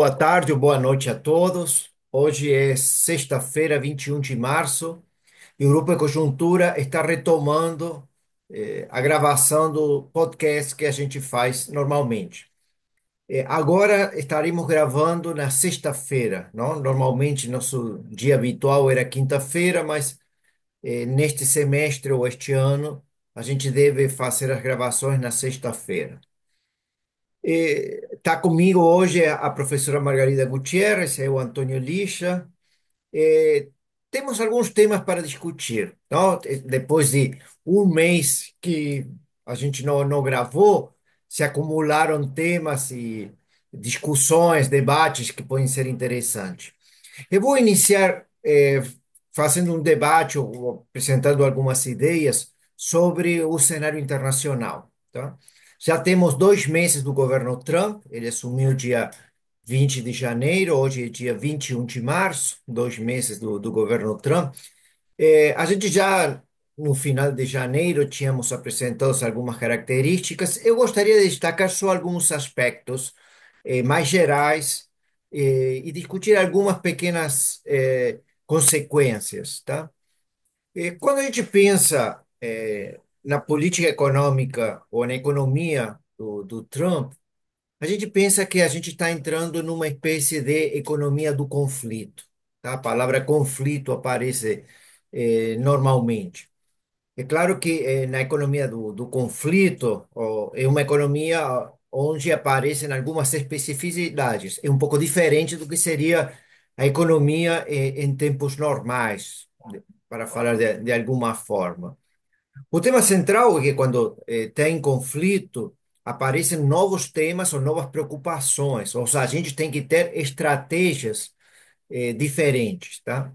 Boa tarde ou boa noite a todos. Hoje é sexta-feira, 21 de março, e o Grupo Conjuntura está retomando a gravação do podcast que a gente faz normalmente. Agora estaremos gravando na sexta-feira, não? Normalmente nosso dia habitual era quinta-feira, mas neste semestre ou este ano a gente deve fazer as gravações na sexta-feira. Está comigo hoje a professora Margarida Gutierrez, eu, Antônio Lixa. Eh, Temos alguns temas para discutir, não? Depois de um mês que a gente não gravou, se acumularam temas e discussões, debates que podem ser interessantes. Eu vou iniciar fazendo um debate ou apresentando algumas ideias sobre o cenário internacional, tá? Já temos 2 meses do governo Trump, ele assumiu dia 20 de janeiro, hoje é dia 21 de março, 2 meses do governo Trump. A gente já, no final de janeiro, tínhamos apresentado algumas características. Eu gostaria de destacar só alguns aspectos mais gerais e discutir algumas pequenas consequências, tá? Quando a gente pensa na política econômica ou na economia do Trump, a gente pensa que a gente está entrando numa espécie de economia do conflito, tá? A palavra conflito aparece normalmente. É claro que na economia do conflito é uma economia onde aparecem algumas especificidades. É um pouco diferente do que seria a economia em tempos normais, para falar de alguma forma. O tema central é que quando tem conflito, aparecem novos temas ou novas preocupações. Ou seja, a gente tem que ter estratégias diferentes, tá?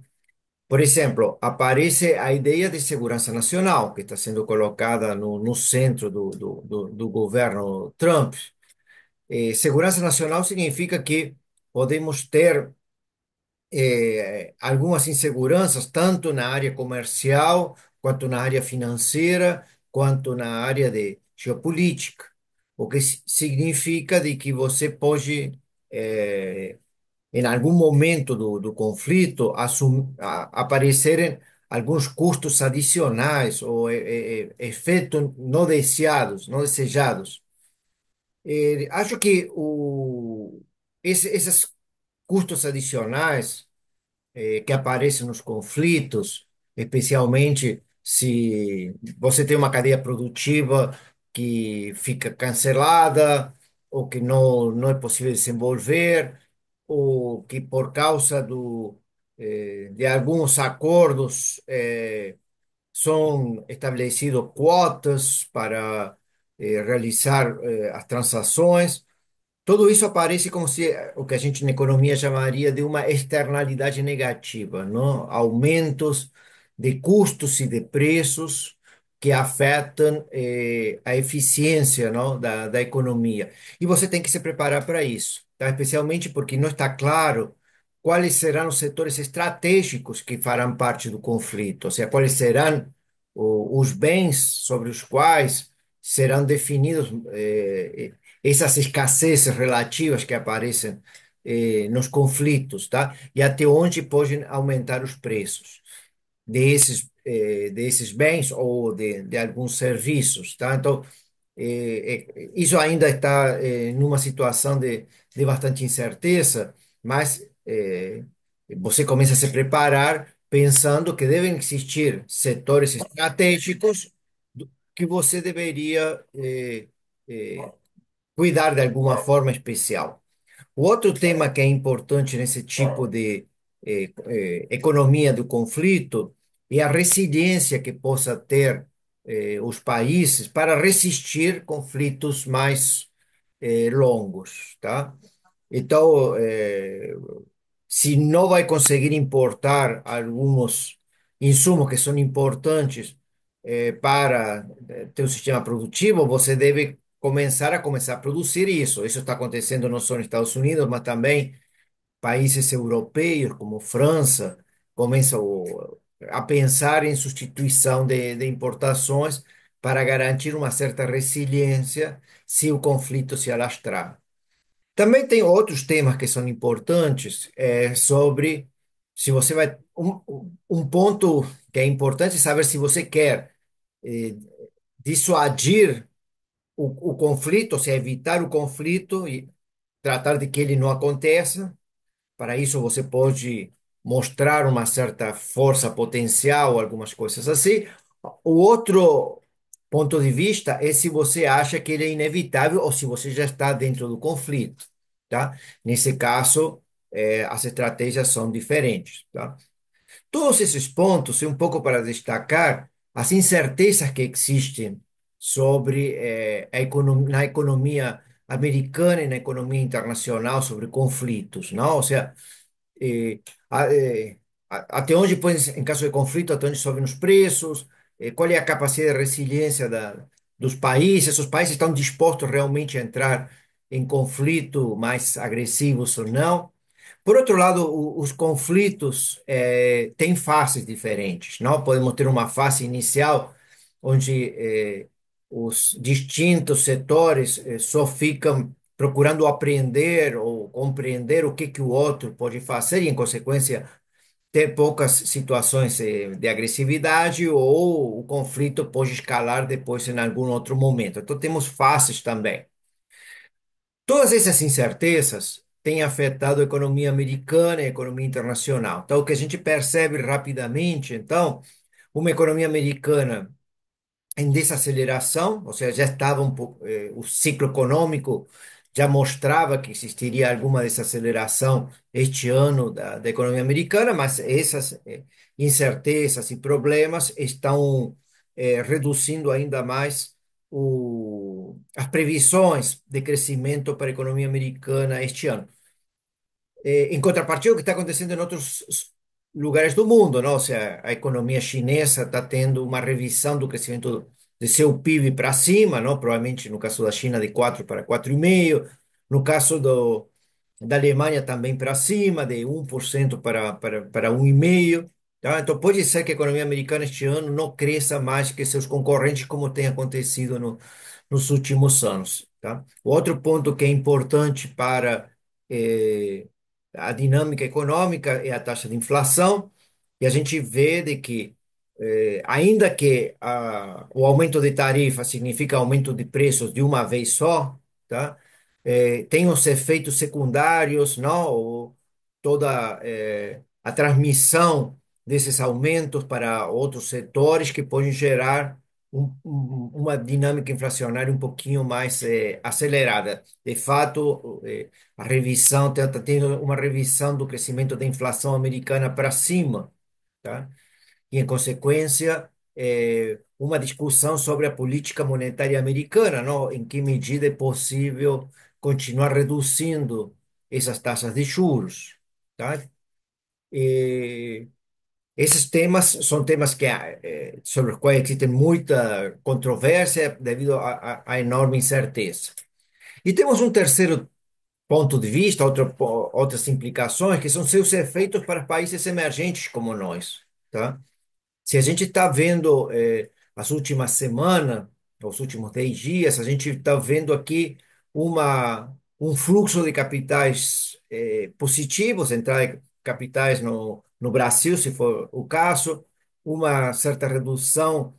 Por exemplo, aparece a ideia de segurança nacional, que está sendo colocada no centro do governo Trump. Segurança nacional significa que podemos ter algumas inseguranças, tanto na área comercial, quanto na área financeira, quanto na área de geopolítica. O que significa de que você pode, em algum momento do conflito, aparecerem alguns custos adicionais ou efeitos não deseados, não desejados. Acho que esses custos adicionais que aparecem nos conflitos, especialmente se você tem uma cadeia produtiva que fica cancelada, ou que não é possível desenvolver, ou que por causa de alguns acordos são estabelecidos quotas para realizar as transações. Tudo isso aparece como se o que a gente na economia chamaria de uma externalidade negativa, não? Aumentos de custos e de preços que afetam a eficiência, não? Da economia. E você tem que se preparar para isso, tá? Especialmente porque não está claro quais serão os setores estratégicos que farão parte do conflito, ou seja, quais serão os bens sobre os quais serão definidos essas escassezes relativas que aparecem nos conflitos, tá? E até onde podem aumentar os preços desses bens ou de alguns serviços, tá? Então, isso ainda está numa situação de bastante incerteza, mas você começa a se preparar pensando que devem existir setores estratégicos que você deveria cuidar de alguma forma especial. O outro tema que é importante nesse tipo de economia do conflito é a resiliência que possa ter os países para resistir conflitos mais longos, tá? Então, se não vai conseguir importar alguns insumos que são importantes para ter um sistema produtivo, você deve começar a produzir isso. Isso está acontecendo não só nos Estados Unidos, mas também países europeus, como França, começam a pensar em substituição de importações para garantir uma certa resiliência se o conflito se alastrar. Também tem outros temas que são importantes, sobre se você vai. Um ponto que é importante é saber se você quer eh, dissuadir o conflito, ou seja, evitar o conflito e tratar de que ele não aconteça. Para isso, você pode mostrar uma certa força potencial, algumas coisas assim. O outro ponto de vista é se você acha que ele é inevitável ou se você já está dentro do conflito, tá? Nesse caso, as estratégias são diferentes, tá? Todos esses pontos, é um pouco para destacar as incertezas que existem sobre na economia americana e na economia internacional sobre conflitos, não? Ou seja, eh, até onde, pois, em caso de conflito, até onde sobem os preços, qual é a capacidade de resiliência dos países, os países estão dispostos realmente a entrar em conflito mais agressivos ou não. Por outro lado, os conflitos têm fases diferentes, não? Podemos ter uma fase inicial onde os distintos setores só ficam procurando aprender ou compreender o que que o outro pode fazer e, em consequência, ter poucas situações de agressividade ou o conflito pode escalar depois em algum outro momento. Então, temos fases também. Todas essas incertezas têm afetado a economia americana e a economia internacional. Então, o que a gente percebe rapidamente, então, uma economia americana em desaceleração, ou seja, já estava um pouco, o ciclo econômico já mostrava que existiria alguma desaceleração este ano da economia americana, mas essas incertezas e problemas estão reduzindo ainda mais as previsões de crescimento para a economia americana este ano. Em contrapartida, o que está acontecendo em outros lugares do mundo, não? Ou seja, a economia chinesa está tendo uma revisão do crescimento de seu PIB para cima, não? Provavelmente no caso da China de 4 para 4,5, no caso da Alemanha também para cima, de 1% para 1,5%. Tá? Então pode ser que a economia americana este ano não cresça mais que seus concorrentes, como tem acontecido nos últimos anos. Tá? O outro ponto que é importante para eh, a dinâmica econômica é a taxa de inflação, e a gente vê de que, ainda que o aumento de tarifa significa aumento de preços de uma vez só, tá? Tem os efeitos secundários, não? Toda a transmissão desses aumentos para outros setores que podem gerar uma dinâmica inflacionária um pouquinho mais acelerada. De fato, a revisão está tendo uma revisão do crescimento da inflação americana para cima, tá? E, em consequência, uma discussão sobre a política monetária americana, não? Em que medida é possível continuar reduzindo essas taxas de juros, tá? E esses temas são temas que, sobre os quais existe muita controvérsia devido à enorme incerteza. E temos um terceiro ponto de vista, outras implicações, que são seus efeitos para países emergentes como nós, tá? Se a gente está vendo as últimas semanas, os últimos 10 dias, a gente está vendo aqui um fluxo de capitais positivos, entrada de capitais no Brasil, se for o caso, uma certa redução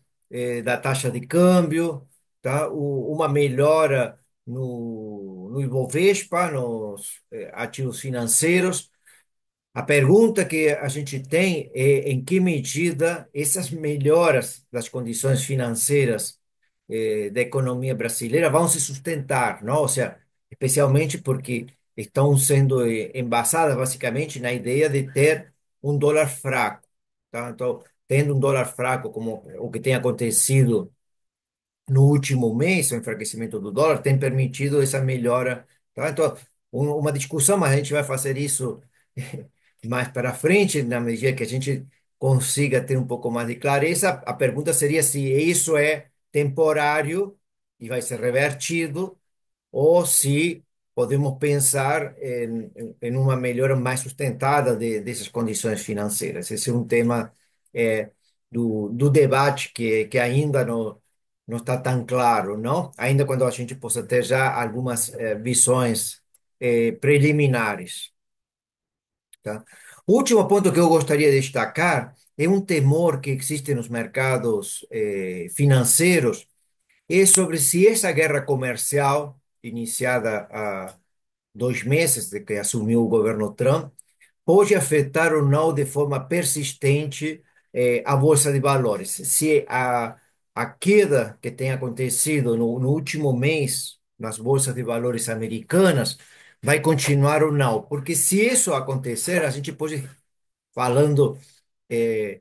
da taxa de câmbio, tá? Uma melhora no Ibovespa, nos ativos financeiros. A pergunta que a gente tem é em que medida essas melhoras das condições financeiras da economia brasileira vão se sustentar, não? Ou seja, especialmente porque estão sendo embasadas basicamente na ideia de ter um dólar fraco, tá? Então, tendo um dólar fraco como o que tem acontecido no último mês, o enfraquecimento do dólar tem permitido essa melhora, tá? Então, uma discussão, mas a gente vai fazer isso mais para frente, na medida que a gente consiga ter um pouco mais de clareza. A pergunta seria se isso é temporário e vai ser revertido, ou se podemos pensar em uma melhora mais sustentada dessas condições financeiras. Esse é um tema eh, do debate que ainda não está tão claro, não? Ainda quando a gente possa ter já algumas visões preliminares. Tá? O último ponto que eu gostaria de destacar é um temor que existe nos mercados financeiros, é sobre se essa guerra comercial, iniciada há 2 meses de que assumiu o governo Trump, pode afetar ou não de forma persistente a Bolsa de Valores. Se a queda que tem acontecido no último mês nas bolsas de valores americanas vai continuar ou não. Porque se isso acontecer, a gente pode, falando é,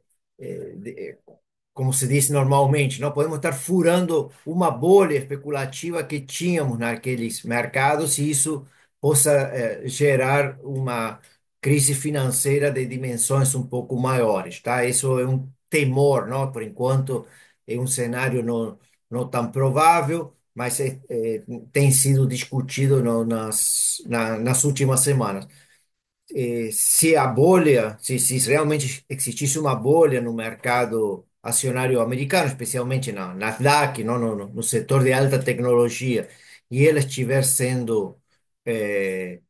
como se diz normalmente, não podemos estar furando uma bolha especulativa que tínhamos naqueles mercados e isso possa gerar uma crise financeira de dimensões um pouco maiores, tá? Isso é um temor, não? Por enquanto é um cenário não tão provável, mas tem sido discutido nas últimas semanas. Se a bolha, se realmente existisse uma bolha no mercado acionário americano, especialmente na Nasdaq, não, no setor de alta tecnologia, e ela estiver sendo eh,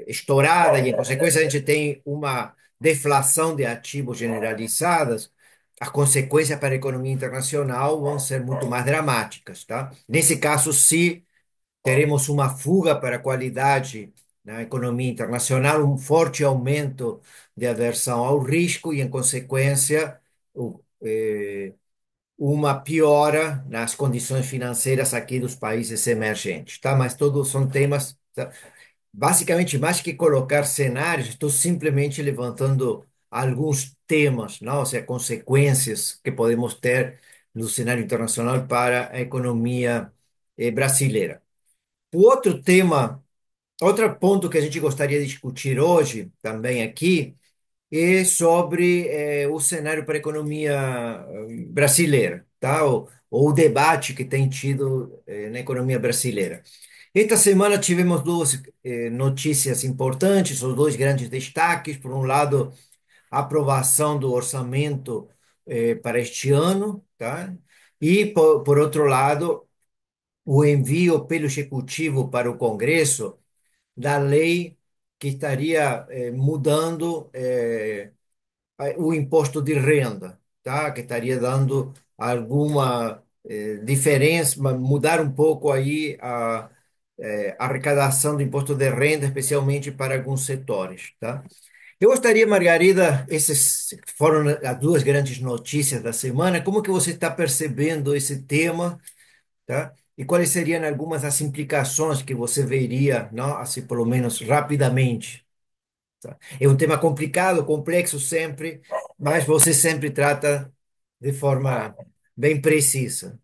estourada, e em consequência a gente tem uma deflação de ativos generalizadas, as consequências para a economia internacional vão ser muito mais dramáticas, tá? Nesse caso, se teremos uma fuga para a qualidade na economia internacional, um forte aumento de aversão ao risco e, em consequência, uma piora nas condições financeiras aqui dos países emergentes, tá? Mas todos são temas, tá? Basicamente, mais que colocar cenários, estou simplesmente levantando alguns temas, não? Ou seja, consequências que podemos ter no cenário internacional para a economia brasileira. O outro tema, outro ponto que a gente gostaria de discutir hoje, também aqui, é sobre o cenário para a economia brasileira, tá? Ou o debate que tem tido na economia brasileira. Esta semana tivemos duas notícias importantes, os dois grandes destaques. Por um lado, a aprovação do orçamento para este ano, tá? E, por outro lado, o envio pelo Executivo para o Congresso da lei que estaria mudando o imposto de renda, tá? Que estaria dando alguma diferença, mudar um pouco aí a arrecadação do imposto de renda, especialmente para alguns setores, tá? Eu gostaria, Margarida, essas foram as duas grandes notícias da semana. Como que você está percebendo esse tema, tá? E quais seriam algumas das implicações que você veria, não? Assim, pelo menos rapidamente, tá? É um tema complicado, complexo sempre, mas você sempre trata de forma bem precisa.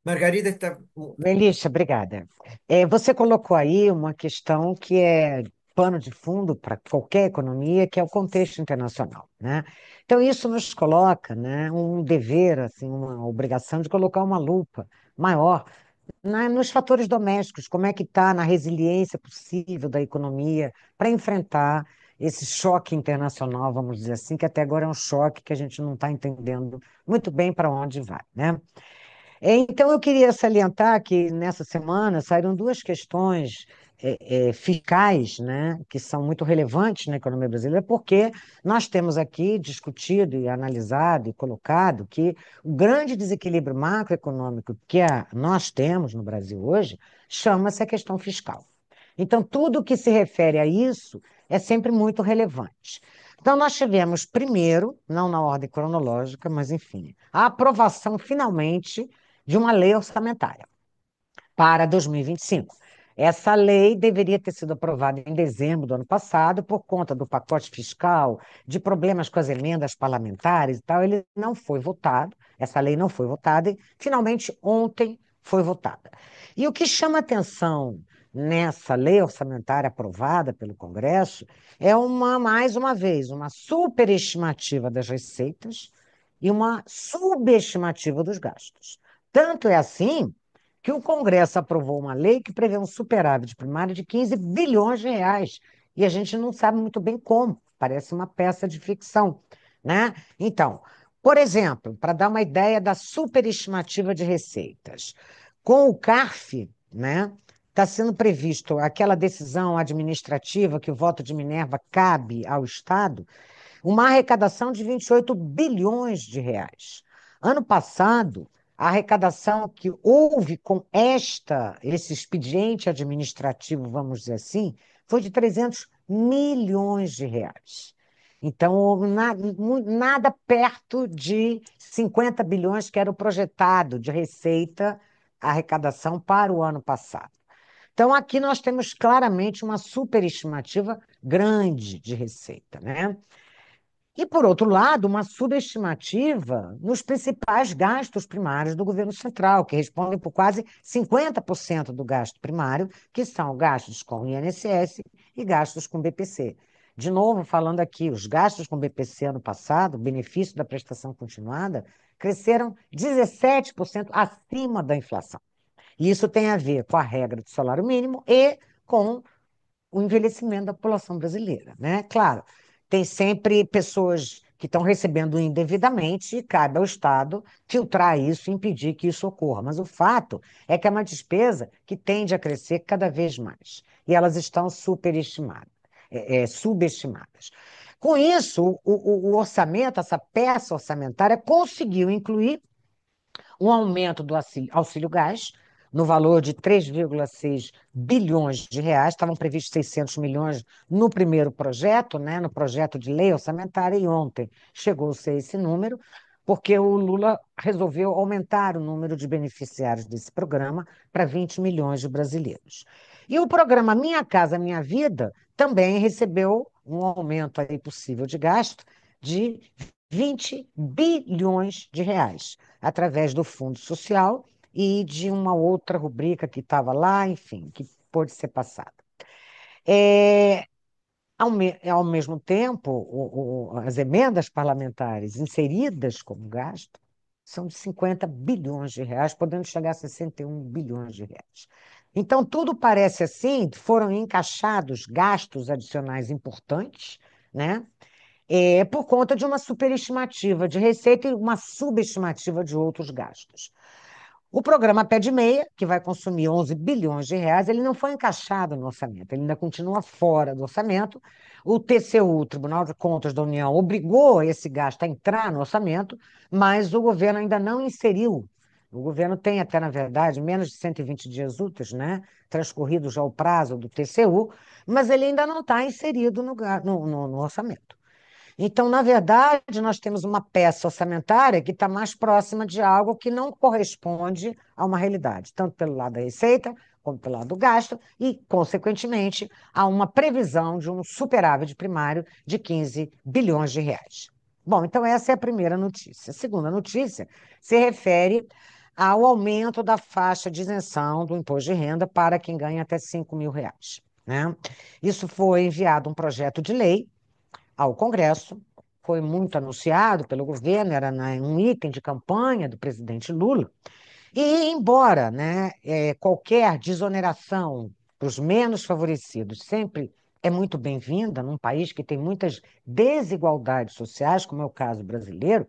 Margarida está. Melissa, obrigada. Você colocou aí uma questão que é pano de fundo para qualquer economia, que é o contexto internacional, né? Então, isso nos coloca, né, um dever, assim, uma obrigação de colocar uma lupa maior nos fatores domésticos, como é que está na resiliência possível da economia para enfrentar esse choque internacional, vamos dizer assim, que até agora é um choque que a gente não está entendendo muito bem para onde vai, né? Então, eu queria salientar que nessa semana saíram duas questões fiscais, né, que são muito relevantes na economia brasileira, porque nós temos aqui discutido e analisado e colocado que o grande desequilíbrio macroeconômico que nós temos no Brasil hoje chama-se a questão fiscal. Então, tudo que se refere a isso é sempre muito relevante. Então, nós tivemos primeiro, não na ordem cronológica, mas enfim, a aprovação finalmente de uma lei orçamentária para 2025. Essa lei deveria ter sido aprovada em dezembro do ano passado, por conta do pacote fiscal, de problemas com as emendas parlamentares e tal. Ele não foi votado, essa lei não foi votada, e finalmente ontem foi votada. E o que chama atenção nessa lei orçamentária aprovada pelo Congresso é mais uma vez, uma superestimativa das receitas e uma subestimativa dos gastos. Tanto é assim que o Congresso aprovou uma lei que prevê um superávit primário de 15 bilhões de reais. E a gente não sabe muito bem como, parece uma peça de ficção, né? Então, por exemplo, para dar uma ideia da superestimativa de receitas, Com o CARF, né, está sendo previsto aquela decisão administrativa que o voto de Minerva cabe ao Estado, uma arrecadação de 28 bilhões de reais. Ano passado, a arrecadação que houve com esse expediente administrativo, vamos dizer assim, foi de 300 milhões de reais. Então, nada perto de 50 bilhões que era o projetado de receita, arrecadação para o ano passado. Então, aqui nós temos claramente uma superestimativa grande de receita, né? E, por outro lado, uma subestimativa nos principais gastos primários do governo central, que respondem por quase 50% do gasto primário, que são gastos com INSS e gastos com BPC. De novo, falando aqui, os gastos com BPC ano passado, benefício da prestação continuada, cresceram 17% acima da inflação. E isso tem a ver com a regra do salário mínimo e com o envelhecimento da população brasileira, né? Claro, tem sempre pessoas que estão recebendo indevidamente e cabe ao Estado filtrar isso e impedir que isso ocorra. Mas o fato é que é uma despesa que tende a crescer cada vez mais e elas estão superestimadas, subestimadas. Com isso, o orçamento, essa peça orçamentária, conseguiu incluir um aumento do auxílio gás, no valor de 3,6 bilhões de reais, estavam previstos 600 milhões no primeiro projeto, né, no projeto de lei orçamentária, e ontem chegou-se a esse número, porque o Lula resolveu aumentar o número de beneficiários desse programa para 20 milhões de brasileiros. E o programa Minha Casa Minha Vida também recebeu um aumento aí possível de gasto de 20 bilhões de reais através do Fundo Social e de uma outra rubrica que estava lá, enfim, que pôde ser passada. É, ao mesmo tempo, as emendas parlamentares inseridas como gasto são de 50 bilhões de reais, podendo chegar a 61 bilhões de reais. Então, tudo parece assim, foram encaixados gastos adicionais importantes, né? Por conta de uma superestimativa de receita e uma subestimativa de outros gastos. O programa Pé de Meia, que vai consumir 11 bilhões de reais, ele não foi encaixado no orçamento, ele ainda continua fora do orçamento. O TCU, o Tribunal de Contas da União, obrigou esse gasto a entrar no orçamento, mas o governo ainda não inseriu. O governo tem até, na verdade, menos de 120 dias úteis, né? Transcorrido já o prazo do TCU, mas ele ainda não está inserido no orçamento. Então, na verdade, nós temos uma peça orçamentária que está mais próxima de algo que não corresponde a uma realidade, tanto pelo lado da receita, como pelo lado do gasto, e, consequentemente, a uma previsão de um superávit primário de 15 bilhões de reais. Bom, então essa é a primeira notícia. A segunda notícia se refere ao aumento da faixa de isenção do imposto de renda para quem ganha até 5 mil reais, né? Isso foi enviado um projeto de lei ao Congresso, foi muito anunciado pelo governo, era um item de campanha do presidente Lula. E, embora, né, qualquer desoneração para os menos favorecidos sempre é muito bem-vinda, num país que tem muitas desigualdades sociais, como é o caso brasileiro,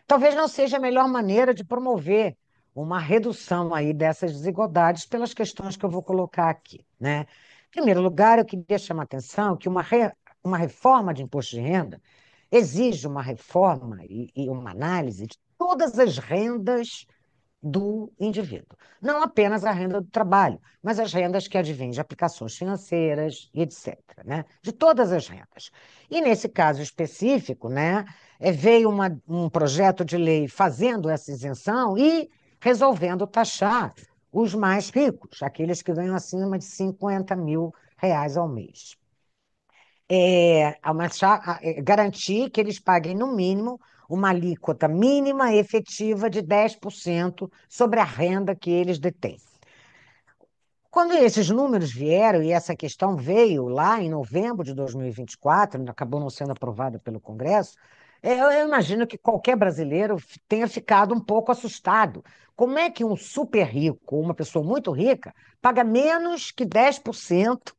talvez não seja a melhor maneira de promover uma redução aí dessas desigualdades pelas questões que eu vou colocar aqui, né? Em primeiro lugar, eu queria chamar a atenção que uma reforma de imposto de renda exige uma reforma e uma análise de todas as rendas do indivíduo. Não apenas a renda do trabalho, mas as rendas que advêm de aplicações financeiras e etc., né? De todas as rendas. E nesse caso específico, né, veio um projeto de lei fazendo essa isenção e resolvendo taxar os mais ricos, aqueles que ganham acima de 50 mil reais ao mês. Garantir que eles paguem, no mínimo, uma alíquota mínima efetiva de 10% sobre a renda que eles detêm. Quando esses números vieram, e essa questão veio lá em novembro de 2024, acabou não sendo aprovada pelo Congresso, eu imagino que qualquer brasileiro tenha ficado um pouco assustado. Como é que um super rico, uma pessoa muito rica, paga menos que 10%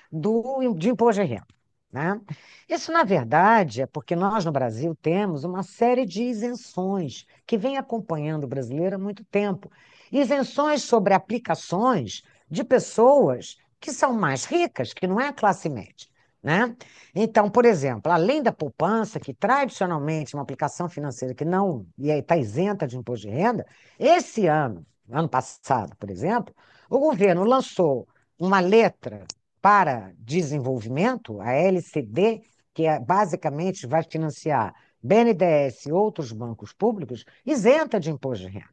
de imposto de renda, né? Isso, na verdade, é porque nós no Brasil temos uma série de isenções que vem acompanhando o brasileiro há muito tempo. isenções sobre aplicações de pessoas que são mais ricas, que não é a classe média, né? Então, por exemplo, além da poupança, que tradicionalmente é uma aplicação financeira que não está isenta de imposto de renda, esse ano passado, por exemplo, o governo lançou uma letra para desenvolvimento, a LCD, que basicamente vai financiar BNDES e outros bancos públicos, isenta de imposto de renda.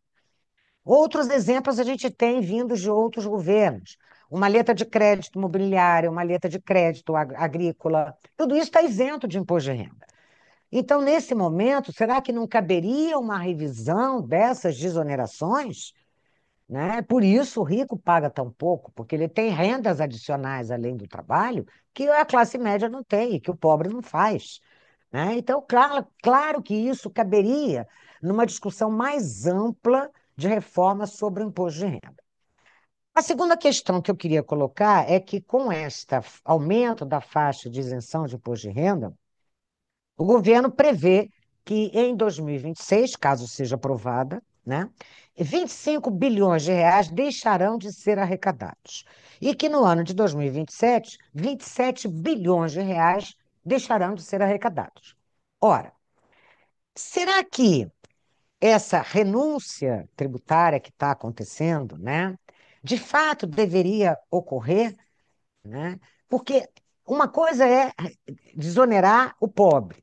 Outros exemplos a gente tem vindos de outros governos. Uma letra de crédito imobiliário, uma letra de crédito agrícola, tudo isso está isento de imposto de renda. Então, nesse momento, será que não caberia uma revisão dessas desonerações? Né? Por isso, o rico paga tão pouco, porque ele tem rendas adicionais além do trabalho que a classe média não tem, que o pobre não faz. Né? Então, claro que isso caberia numa discussão mais ampla de reforma sobre o imposto de renda. A segunda questão que eu queria colocar é que, com este aumento da faixa de isenção de imposto de renda, o governo prevê que em 2026, caso seja aprovada, né, 25 bilhões de reais deixarão de ser arrecadados. E que no ano de 2027, 27 bilhões de reais deixarão de ser arrecadados. Ora, será que essa renúncia tributária que está acontecendo, né, de fato deveria ocorrer, né? Porque uma coisa é desonerar o pobre.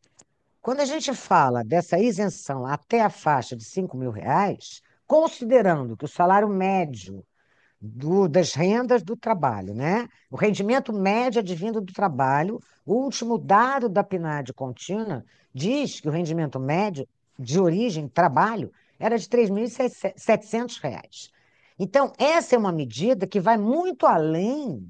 Quando a gente fala dessa isenção até a faixa de R$ 5.000, considerando que o salário médio das rendas do trabalho, né? O rendimento médio advindo do trabalho, o último dado da PNAD contínua diz que o rendimento médio de origem trabalho era de R$ 3.700. Então, essa é uma medida que vai muito além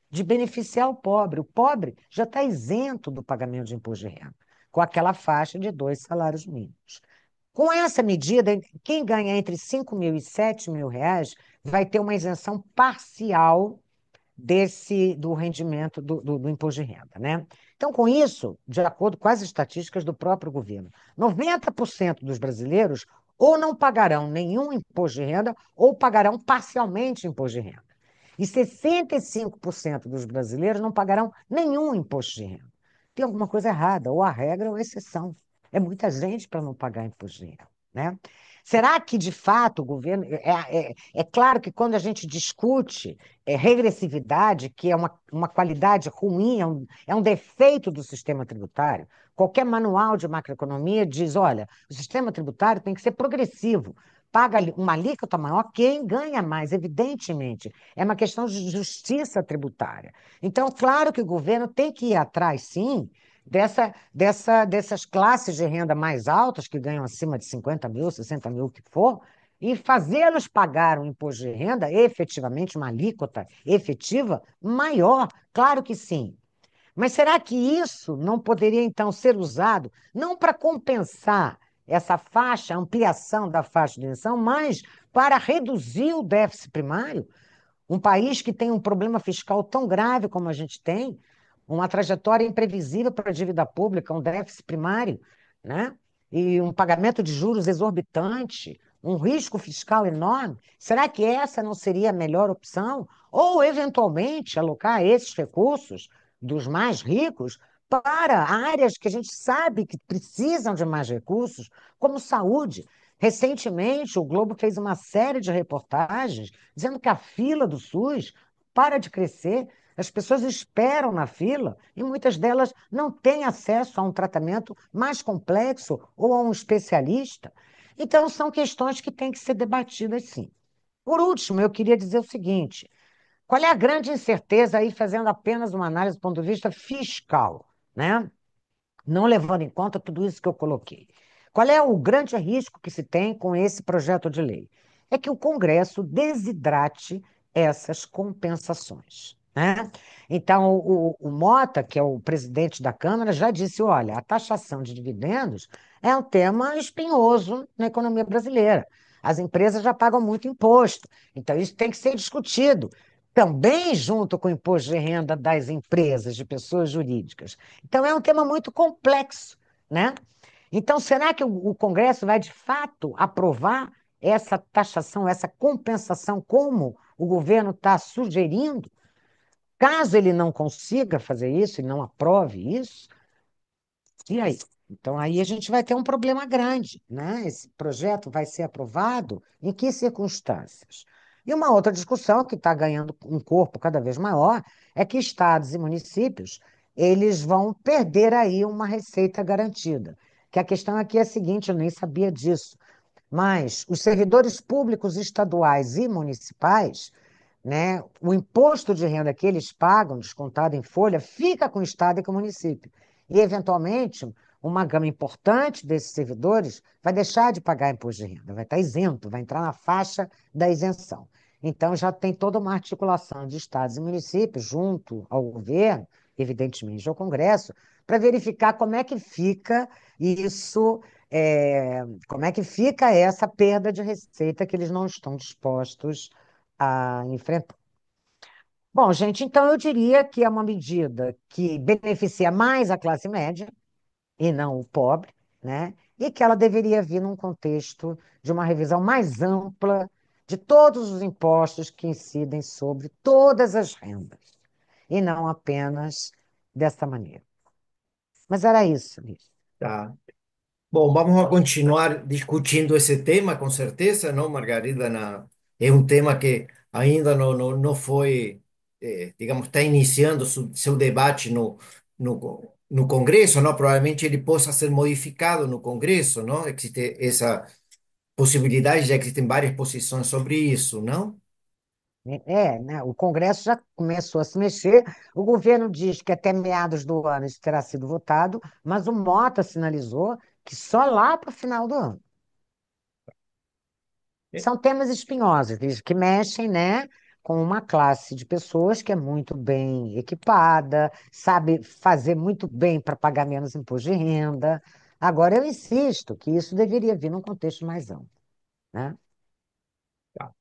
de beneficiar o pobre. O pobre já está isento do pagamento de imposto de renda, com aquela faixa de 2 salários mínimos. Com essa medida, quem ganha entre R$ 5.000 e R$ 7.000 vai ter uma isenção parcial do rendimento do imposto de renda, né? Então, com isso, de acordo com as estatísticas do próprio governo, 90% dos brasileiros ou não pagarão nenhum imposto de renda ou pagarão parcialmente imposto de renda. E 65% dos brasileiros não pagarão nenhum imposto de renda. Tem alguma coisa errada, ou a regra ou a exceção. É muita gente para não pagar imposto de renda, né? Será que, de fato, o governo. É claro que quando a gente discute regressividade, que é uma qualidade ruim, é um defeito do sistema tributário, qualquer manual de macroeconomia diz: olha, o sistema tributário tem que ser progressivo. Paga uma alíquota maior quem ganha mais, evidentemente. É uma questão de justiça tributária. Então, claro que o governo tem que ir atrás, sim, dessas classes de renda mais altas, que ganham acima de 50 mil, 60 mil, o que for, e fazê-los pagar um imposto de renda, efetivamente, uma alíquota efetiva maior. Claro que sim. Mas será que isso não poderia, então, ser usado não para compensar essa faixa, a ampliação da faixa de isenção, mas para reduzir o déficit primário? Um país que tem um problema fiscal tão grave como a gente tem, uma trajetória imprevisível para a dívida pública, um déficit primário, né? E um pagamento de juros exorbitante, um risco fiscal enorme. Será que essa não seria a melhor opção? Ou, eventualmente, alocar esses recursos dos mais ricos para áreas que a gente sabe que precisam de mais recursos, como saúde. Recentemente, o Globo fez uma série de reportagens dizendo que a fila do SUS para de crescer, as pessoas esperam na fila e muitas delas não têm acesso a um tratamento mais complexo ou a um especialista. Então, são questões que têm que ser debatidas, sim. Por último, eu queria dizer o seguinte: qual é a grande incerteza aí, fazendo apenas uma análise do ponto de vista fiscal, né? Não levando em conta tudo isso que eu coloquei. Qual é o grande risco que se tem com esse projeto de lei? É que o Congresso desidrate essas compensações, né? Então, o Mota, que é o presidente da Câmara, já disse: olha, a taxação de dividendos é um tema espinhoso na economia brasileira. As empresas já pagam muito imposto, então isso tem que ser discutido. Também junto com o imposto de renda das empresas, de pessoas jurídicas. Então, é um tema muito complexo, né? Então, será que o Congresso vai, de fato, aprovar essa taxação, essa compensação, como o governo está sugerindo, caso ele não consiga fazer isso e não aprove isso, e aí? Então, aí a gente vai ter um problema grande, né? Esse projeto vai ser aprovado em que circunstâncias? E uma outra discussão que está ganhando um corpo cada vez maior é que estados e municípios eles vão perder aí uma receita garantida. Que a questão aqui é a seguinte, eu nem sabia disso, mas os servidores públicos estaduais e municipais, né, o imposto de renda que eles pagam, descontado em folha, fica com o Estado e com o município. E, eventualmente, uma gama importante desses servidores vai deixar de pagar imposto de renda, vai estar isento, vai entrar na faixa da isenção. Então, já tem toda uma articulação de estados e municípios junto ao governo, evidentemente ao Congresso, para verificar como é que fica isso, como é que fica essa perda de receita que eles não estão dispostos a enfrentar. Bom, gente, então eu diria que é uma medida que beneficia mais a classe média e não o pobre, né? E que ela deveria vir num contexto de uma revisão mais ampla de todos os impostos que incidem sobre todas as rendas, e não apenas dessa maneira. Mas era isso, Liz. Tá. Bom, vamos a continuar discutindo esse tema, com certeza, não, Margarida? É um tema que ainda não foi, digamos, está iniciando seu debate no Congresso, não? Provavelmente ele possa ser modificado no Congresso, não? Existe essa possibilidade, já existem várias posições sobre isso, não? Né? O Congresso já começou a se mexer. O governo diz que até meados do ano isso terá sido votado, mas o Mota sinalizou que só lá para o final do ano. É, São temas espinhosos, diz, que mexem, né, com uma classe de pessoas que é muito bem equipada, sabe fazer muito bem para pagar menos imposto de renda. Agora, eu insisto que isso deveria vir num contexto mais amplo, né? tá.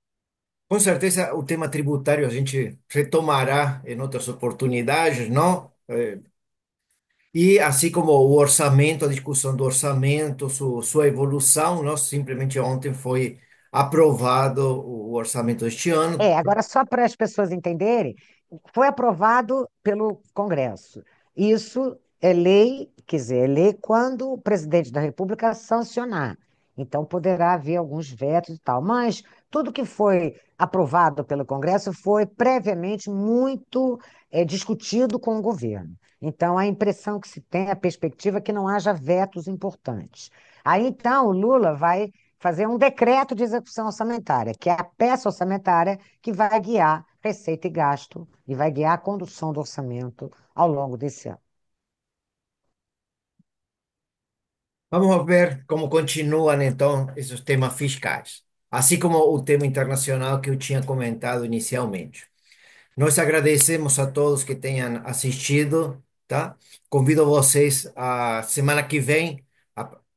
Com certeza o tema tributário a gente retomará em outras oportunidades, não? E assim como o orçamento, a discussão do orçamento, sua evolução, não? Simplesmente ontem foi aprovado o orçamento deste ano. Agora só para as pessoas entenderem, foi aprovado pelo Congresso. Isso é lei, quer dizer, é lei quando o presidente da República sancionar. Então poderá haver alguns vetos e tal. Mas tudo que foi aprovado pelo Congresso foi previamente muito discutido com o governo. Então a impressão que se tem, a perspectiva é que não haja vetos importantes. Aí então o Lula vai fazer um decreto de execução orçamentária, que é a peça orçamentária que vai guiar receita e gasto e vai guiar a condução do orçamento ao longo desse ano. Vamos ver como continuam então esses temas fiscais, assim como o tema internacional que eu tinha comentado inicialmente. Nós agradecemos a todos que tenham assistido, tá? Convido vocês a semana que vem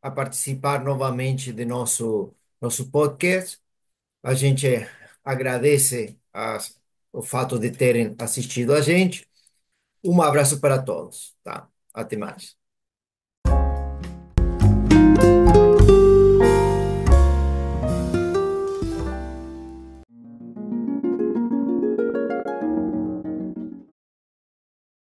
a participar novamente de nosso podcast. A gente agradece o fato de terem assistido a gente. Um abraço para todos, tá? Até mais.